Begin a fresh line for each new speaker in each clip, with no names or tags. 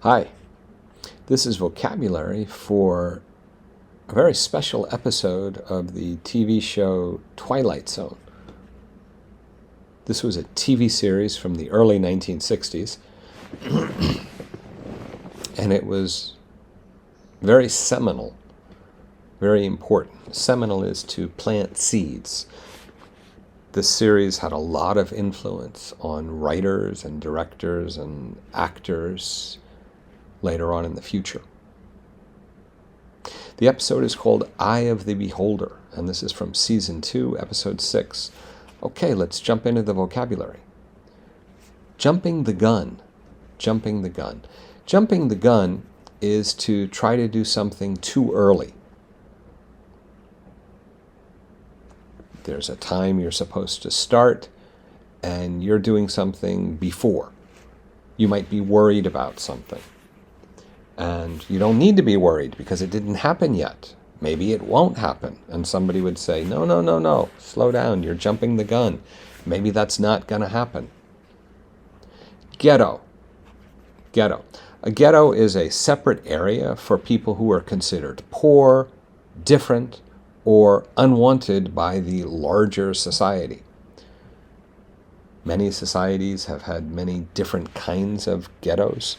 Hi, this is vocabulary for a very special episode of the TV show Twilight Zone. This was a TV series from the early 1960s, and it was very seminal, very important. Seminal is to plant seeds. This series had a lot of influence on writers and directors and actors later on in the future. The episode is called Eye of the Beholder, and this is from Season 2, Episode 6. Okay, let's jump into the vocabulary. Jumping the gun. Jumping the gun. Jumping the gun is to try to do something too early. There's a time you're supposed to start, and you're doing something before. You might be worried about something. And you don't need to be worried because it didn't happen yet. Maybe it won't happen. And somebody would say, no, slow down, you're jumping the gun. Maybe that's not going to happen. Ghetto. Ghetto. A ghetto is a separate area for people who are considered poor, different, or unwanted by the larger society. Many societies have had many different kinds of ghettos.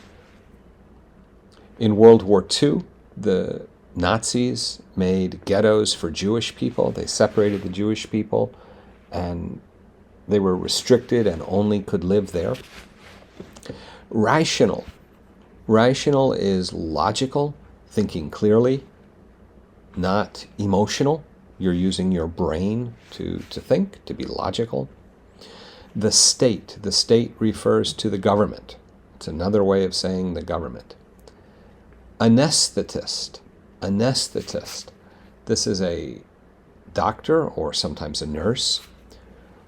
In World War II, the Nazis made ghettos for Jewish people. They separated the Jewish people, and they were restricted and only could live there. Rational. Rational is logical, thinking clearly, not emotional. You're using your brain to think, to be logical. The state. The state refers to the government. It's another way of saying the government. Anesthetist. Anesthetist. This is a doctor or sometimes a nurse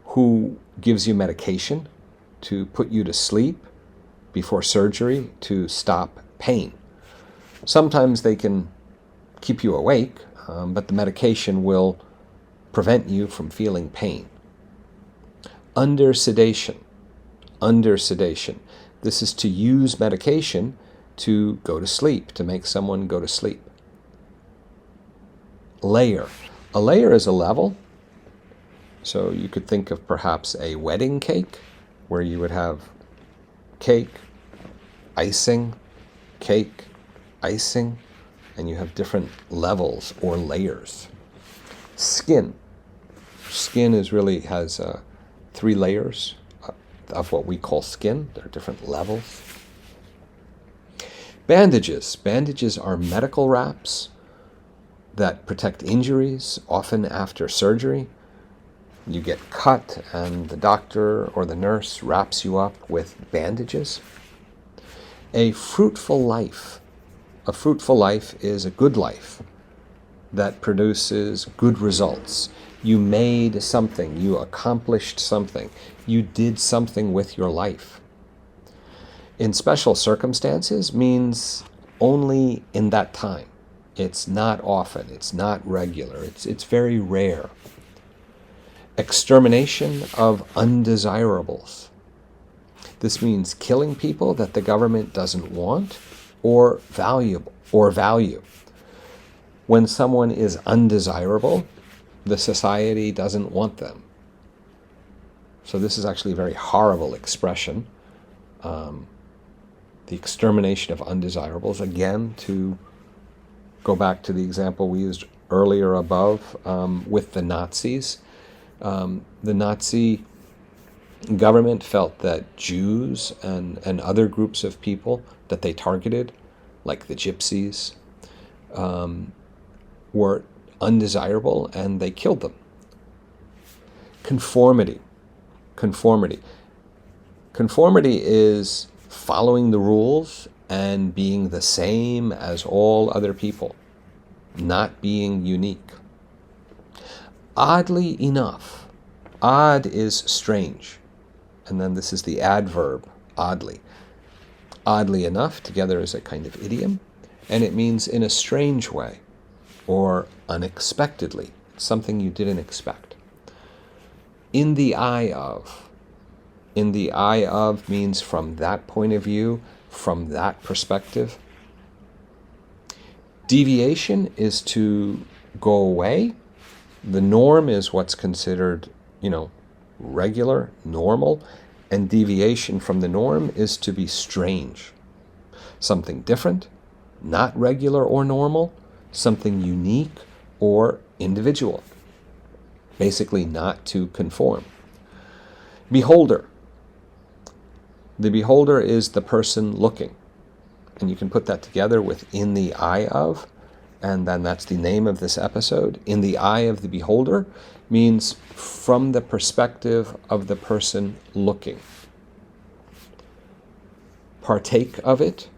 who gives you medication to put you to sleep before surgery to stop pain. Sometimes they can keep you awake, but the medication will prevent you from feeling pain. Under sedation. Under sedation. This is to use medication to go to sleep, to make someone go to sleep. Layer. A layer is a level. So you could think of perhaps a wedding cake, where you would have cake, icing, cake, icing, and you have different levels or layers. Skin. Skin has 3 layers of what we call skin. There are different levels. Bandages. Bandages are medical wraps that protect injuries, often after surgery. You get cut and the doctor or the nurse wraps you up with bandages. A fruitful life. A fruitful life is a good life that produces good results. You made something, you accomplished something, you did something with your life. In special circumstances means only in that time. It's not often, it's not regular, it's very rare. Extermination of undesirables. This means killing people that the government doesn't want or value. When someone is undesirable, the society doesn't want them. So this is actually a very horrible expression. The extermination of undesirables, again, to go back to the example we used earlier above with the Nazis. The Nazi government felt that Jews and other groups of people that they targeted, like the gypsies, were undesirable, and they killed them. Conformity. Conformity. Conformity is following the rules and being the same as all other people, not being unique. Oddly enough. Odd is strange. And then this is the adverb, oddly. Oddly enough, together is a kind of idiom, and it means in a strange way or unexpectedly, something you didn't expect. In the eye of. In the eye of means from that point of view, from that perspective. Deviation is to go away. The norm is what's considered, regular, normal, and deviation from the norm is to be strange. Something different, not regular or normal, something unique or individual. Basically, not to conform. Beholder. The beholder is the person looking. And you can put that together with in the eye of, and then that's the name of this episode. In the eye of the beholder means from the perspective of the person looking. Partake of it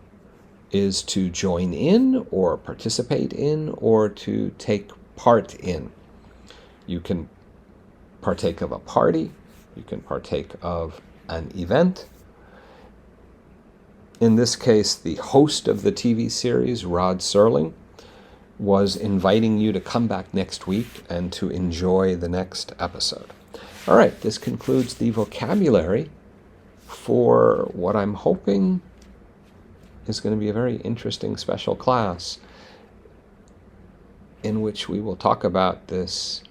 is to join in or participate in or to take part in. You can partake of a party. You can partake of an event. In this case, the host of the TV series, Rod Serling, was inviting you to come back next week and to enjoy the next episode. All right, this concludes the vocabulary for what I'm hoping is going to be a very interesting special class in which we will talk about this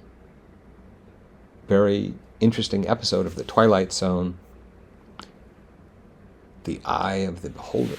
very interesting episode of The Twilight Zone, The Eye of the Beholder.